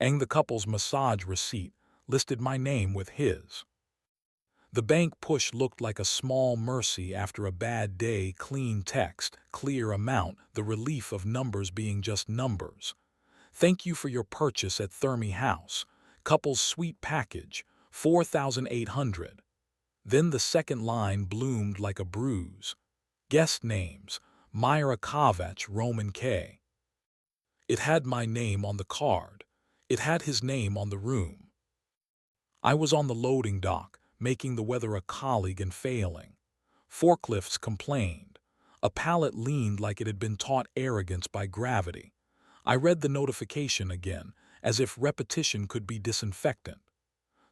and the couple's massage receipt listed my name with his. The bank push looked like a small mercy after a bad day, clean text, clear amount, the relief of numbers being just numbers. Thank you for your purchase at Thermi House. Couple's suite package, 4,800. Then the second line bloomed like a bruise. Guest names, Myra Kovac, Roman K. It had my name on the card. It had his name on the room. I was on the loading dock, making the weather a colleague and failing. Forklifts complained. A pallet leaned like it had been taught arrogance by gravity. I read the notification again, as if repetition could be disinfectant.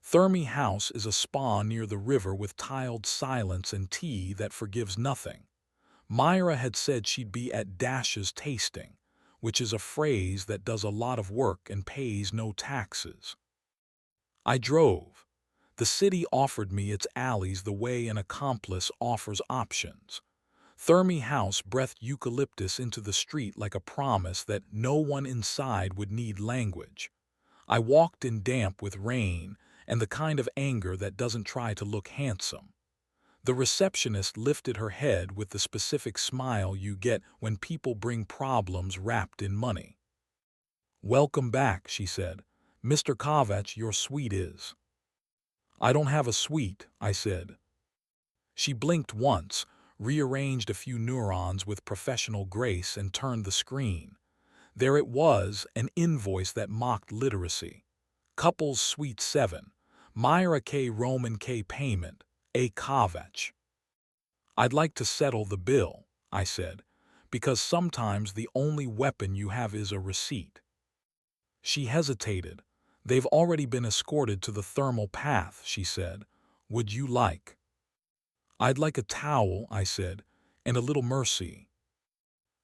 Thermi House is a spa near the river with tiled silence and tea that forgives nothing. Myra had said she'd be at Dash's tasting, which is a phrase that does a lot of work and pays no taxes. I drove. The city offered me its alleys the way an accomplice offers options. Thermi House breathed eucalyptus into the street like a promise that no one inside would need language. I walked in damp with rain and the kind of anger that doesn't try to look handsome. The receptionist lifted her head with the specific smile you get when people bring problems wrapped in money. "Welcome back," she said. "Mr. Kovac, your suite is." "I don't have a suite," I said. She blinked once, rearranged a few neurons with professional grace and turned the screen. There it was, an invoice that mocked literacy. Couples Suite 7, Myra K. Roman K. Payment, A. Kovac. "I'd like to settle the bill," I said, "because sometimes the only weapon you have is a receipt." She hesitated. "They've already been escorted to the thermal path," she said. "Would you like?" "I'd like a towel," I said, "and a little mercy."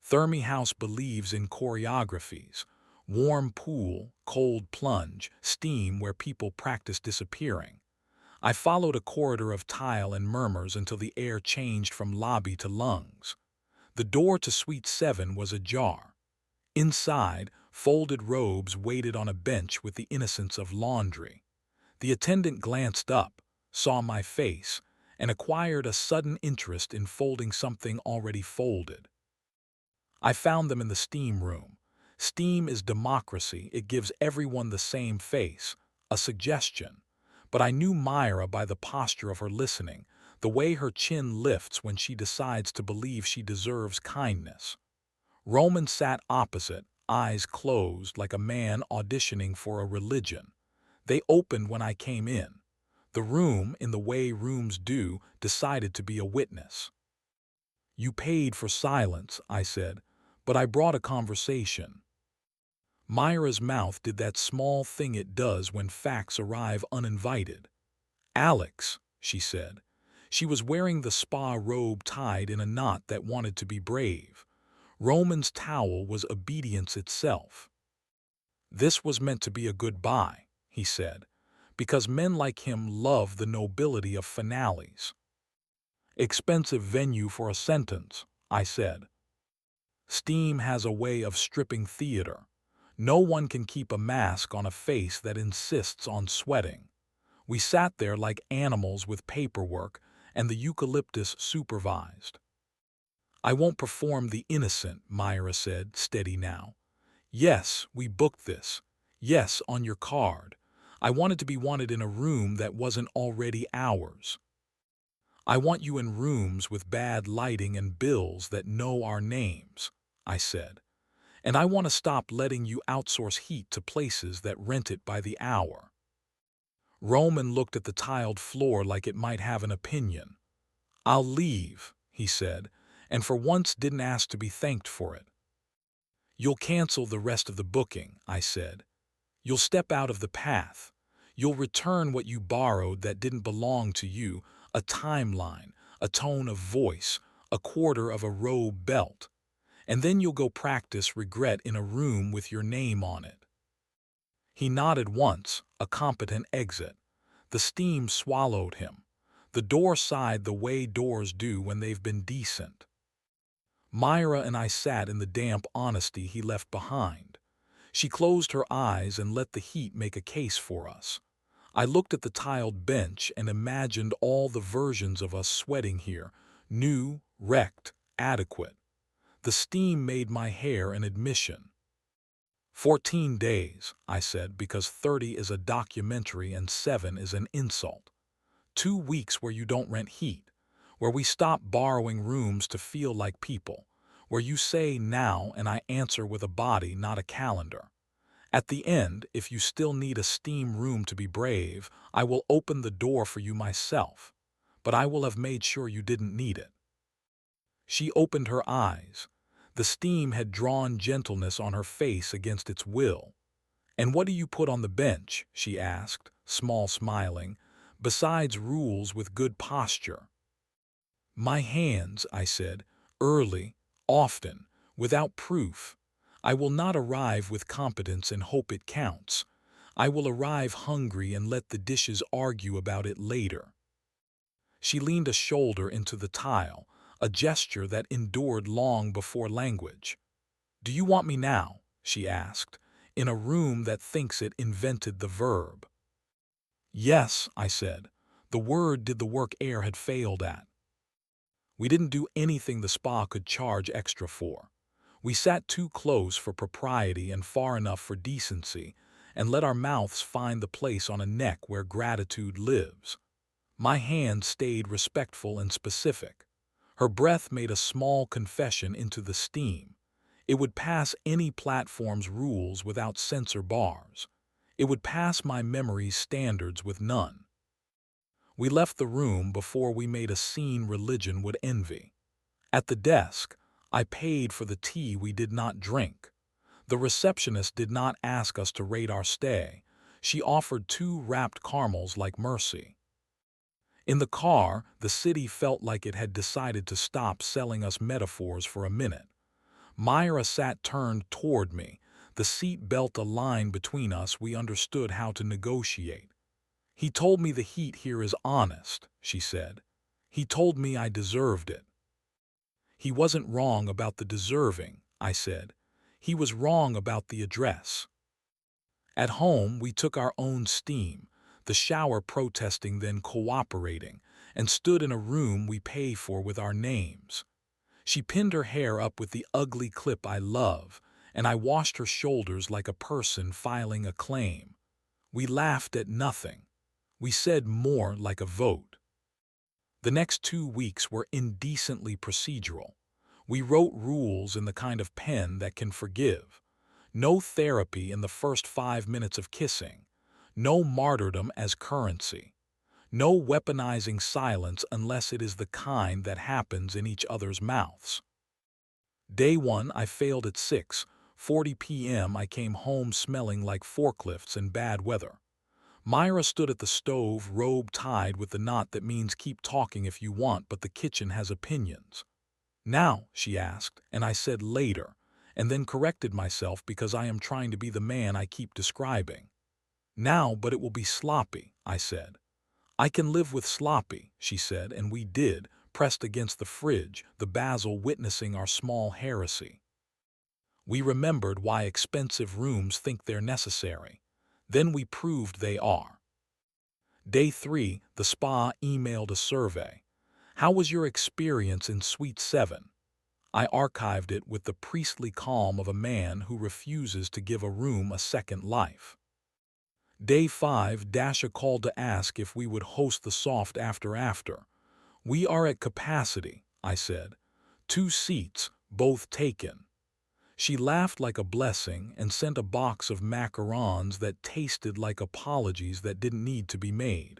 Thermi House believes in choreographies. Warm pool, cold plunge, steam where people practice disappearing. I followed a corridor of tile and murmurs until the air changed from lobby to lungs. The door to Suite 7 was ajar. Inside, folded robes waited on a bench with the innocence of laundry. The attendant glanced up, saw my face, and acquired a sudden interest in folding something already folded. I found them in the steam room. Steam is democracy. It gives everyone the same face, a suggestion. But I knew Myra by the posture of her listening, the way her chin lifts when she decides to believe she deserves kindness. Roman sat opposite, eyes closed like a man auditioning for a religion. They opened when I came in. The room, in the way rooms do, decided to be a witness. "You paid for silence," I said, "but I brought a conversation." Myra's mouth did that small thing it does when facts arrive uninvited. "Alex," she said. She was wearing the spa robe tied in a knot that wanted to be brave. Roman's towel was obedience itself. "This was meant to be a goodbye," he said, "because men like him love the nobility of finales." "Expensive venue for a sentence," I said. Steam has a way of stripping theater. No one can keep a mask on a face that insists on sweating. We sat there like animals with paperwork, and the eucalyptus supervised. "I won't perform the innocent," Myra said, steady now. "Yes, we booked this. Yes, on your card. I wanted to be wanted in a room that wasn't already ours. I want you in rooms with bad lighting and bills that know our names," I said. "And I want to stop letting you outsource heat to places that rent it by the hour." Roman looked at the tiled floor like it might have an opinion. "I'll leave," he said, and for once didn't ask to be thanked for it. "You'll cancel the rest of the booking," I said. "You'll step out of the path. You'll return what you borrowed that didn't belong to you, a timeline, a tone of voice, a quarter of a robe belt. And then you'll go practice regret in a room with your name on it." He nodded once, a competent exit. The steam swallowed him. The door sighed the way doors do when they've been decent. Myra and I sat in the damp honesty he left behind. She closed her eyes and let the heat make a case for us. I looked at the tiled bench and imagined all the versions of us sweating here, new, wrecked, adequate. The steam made my hair an admission. 14 days, I said, because 30 is a documentary and 7 is an insult. 2 weeks where you don't rent heat, where we stop borrowing rooms to feel like people, where you say now and I answer with a body, not a calendar. At the end, if you still need a steam room to be brave, I will open the door for you myself, but I will have made sure you didn't need it. She opened her eyes. The steam had drawn gentleness on her face against its will. "And what do you put on the bench?" she asked, small smiling, "besides rules with good posture?" "My hands," I said, "early, often, without proof. I will not arrive with competence and hope it counts. I will arrive hungry and let the dishes argue about it later." She leaned a shoulder into the tile, a gesture that endured long before language. "Do you want me now?" she asked, in a room that thinks it invented the verb. "Yes," I said. The word did the work air had failed at. We didn't do anything the spa could charge extra for. We sat too close for propriety and far enough for decency, and let our mouths find the place on a neck where gratitude lives. My hand stayed respectful and specific. Her breath made a small confession into the steam. It would pass any platform's rules without censor bars. It would pass my memory's standards with none. We left the room before we made a scene religion would envy. At the desk, I paid for the tea we did not drink. The receptionist did not ask us to rate our stay. She offered 2 wrapped caramels like mercy. In the car, the city felt like it had decided to stop selling us metaphors for a minute. Myra sat turned toward me, the seat belt a line between us. We understood how to negotiate. "He told me the heat here is honest," she said. "He told me I deserved it." "He wasn't wrong about the deserving," I said. "He was wrong about the address." At home, we took our own steam, the shower protesting then cooperating, and stood in a room we pay for with our names. She pinned her hair up with the ugly clip I love, and I washed her shoulders like a person filing a claim. We laughed at nothing. We said more like a vote. The next 2 weeks were indecently procedural. We wrote rules in the kind of pen that can forgive. No therapy in the first 5 minutes of kissing. No martyrdom as currency. No weaponizing silence unless it is the kind that happens in each other's mouths. Day 1, I failed at 6:40 p.m. I came home smelling like forklifts and bad weather. Myra stood at the stove, robe tied with the knot that means keep talking if you want, but the kitchen has opinions. "Now?" she asked, and I said later, and then corrected myself because I am trying to be the man I keep describing. "Now, but it will be sloppy," I said. "I can live with sloppy," she said, and we did, pressed against the fridge, the basil witnessing our small heresy. We remembered why expensive rooms think they're necessary. Then we proved they are. Day 3, the spa emailed a survey. "How was your experience in Suite 7? I archived it with the priestly calm of a man who refuses to give a room a second life. Day 5, a call to ask if we would host the soft after. "We are at capacity," I said. 2 seats, both taken. She laughed like a blessing and sent a box of macarons that tasted like apologies that didn't need to be made.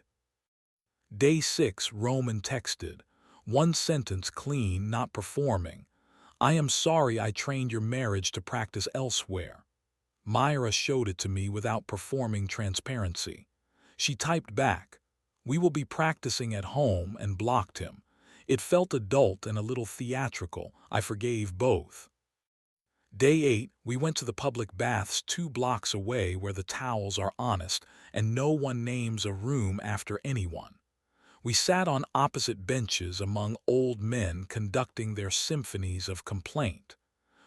Day 6, Roman texted. 1 sentence clean, not performing. "I am sorry I trained your marriage to practice elsewhere." Myra showed it to me without performing transparency. She typed back, "We will be practicing at home," and blocked him. It felt adult and a little theatrical. I forgave both. Day 8, we went to the public baths 2 blocks away where the towels are honest and no one names a room after anyone. We sat on opposite benches among old men conducting their symphonies of complaint.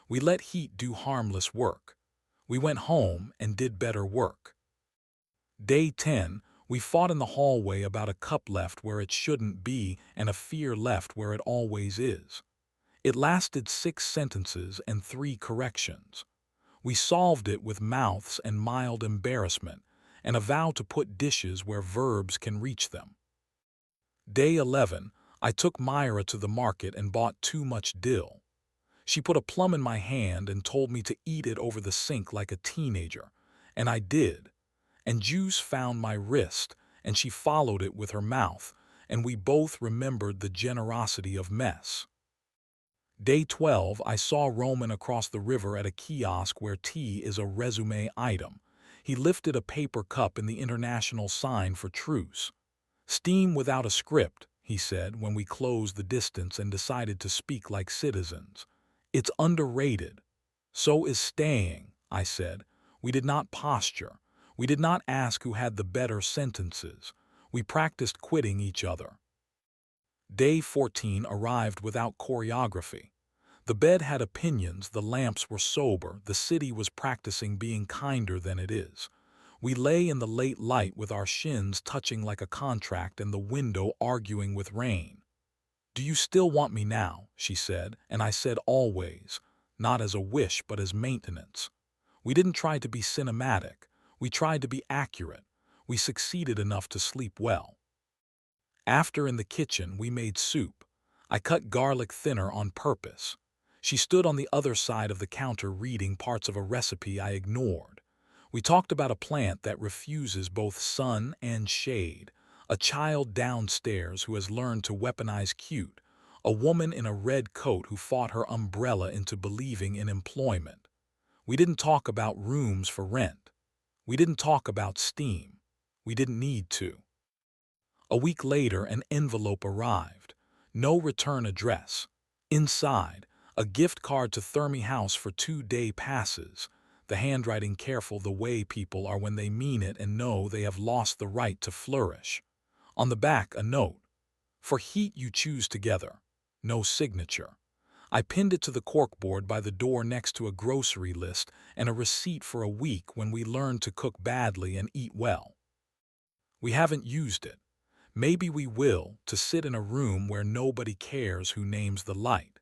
We let heat do harmless work. We went home and did better work. Day 10, we fought in the hallway about a cup left where it shouldn't be and a fear left where it always is. It lasted 6 sentences and 3 corrections. We solved it with mouths and mild embarrassment, and a vow to put dishes where verbs can reach them. Day 11, I took Myra to the market and bought too much dill. She put a plum in my hand and told me to eat it over the sink like a teenager, and I did. And juice found my wrist, and she followed it with her mouth, and we both remembered the generosity of mess. Day 12, I saw Roman across the river at a kiosk where tea is a resume item. He lifted a paper cup in the international sign for truce. "Steam without a script," he said when we closed the distance and decided to speak like citizens. "It's underrated." "So is staying," I said. We did not posture. We did not ask who had the better sentences. We practiced quitting each other. Day 14 arrived without choreography. The bed had opinions, the lamps were sober, the city was practicing being kinder than it is. We lay in the late light with our shins touching like a contract and the window arguing with rain. "Do you still want me now?" she said, and I said always, not as a wish but as maintenance. We didn't try to be cinematic. We tried to be accurate. We succeeded enough to sleep well. After in the kitchen, we made soup. I cut garlic thinner on purpose. She stood on the other side of the counter reading parts of a recipe I ignored. We talked about a plant that refuses both sun and shade, a child downstairs who has learned to weaponize cute, a woman in a red coat who fought her umbrella into believing in employment. We didn't talk about rooms for rent. We didn't talk about steam. We didn't need to. A week later, an envelope arrived. No return address. Inside, a gift card to Thermy House for 2-day passes. The handwriting careful the way people are when they mean it and know they have lost the right to flourish. On the back, a note. "For heat you choose together." No signature. I pinned it to the corkboard by the door next to a grocery list and a receipt for a week when we learned to cook badly and eat well. We haven't used it. Maybe we will, to sit in a room where nobody cares who names the light.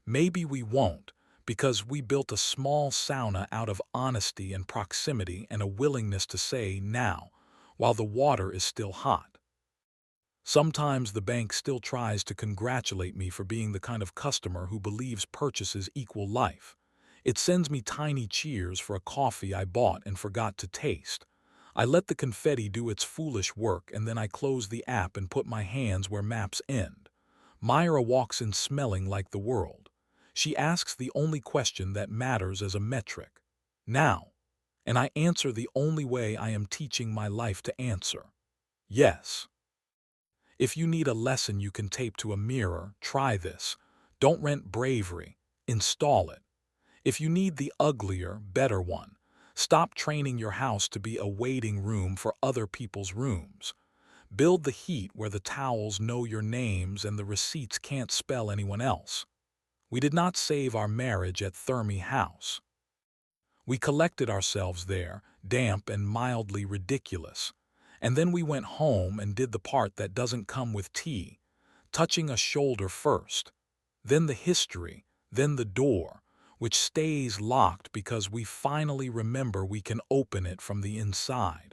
Maybe we won't, because we built a small sauna out of honesty and proximity and a willingness to say now, while the water is still hot. Sometimes the bank still tries to congratulate me for being the kind of customer who believes purchases equal life. It sends me tiny cheers for a coffee I bought and forgot to taste. I let the confetti do its foolish work and then I close the app and put my hands where maps end. Myra walks in smelling like the world. She asks the only question that matters as a metric. Now. And I answer the only way I am teaching my life to answer. Yes. If you need a lesson you can tape to a mirror, try this. Don't rent bravery. Install it. If you need the uglier, better one, stop training your house to be a waiting room for other people's rooms. Build the heat where the towels know your names and the receipts can't spell anyone else. We did not save our marriage at Thermy House. We collected ourselves there, damp and mildly ridiculous. And then we went home and did the part that doesn't come with tea, touching a shoulder first, then the history, then the door, which stays locked because we finally remember we can open it from the inside.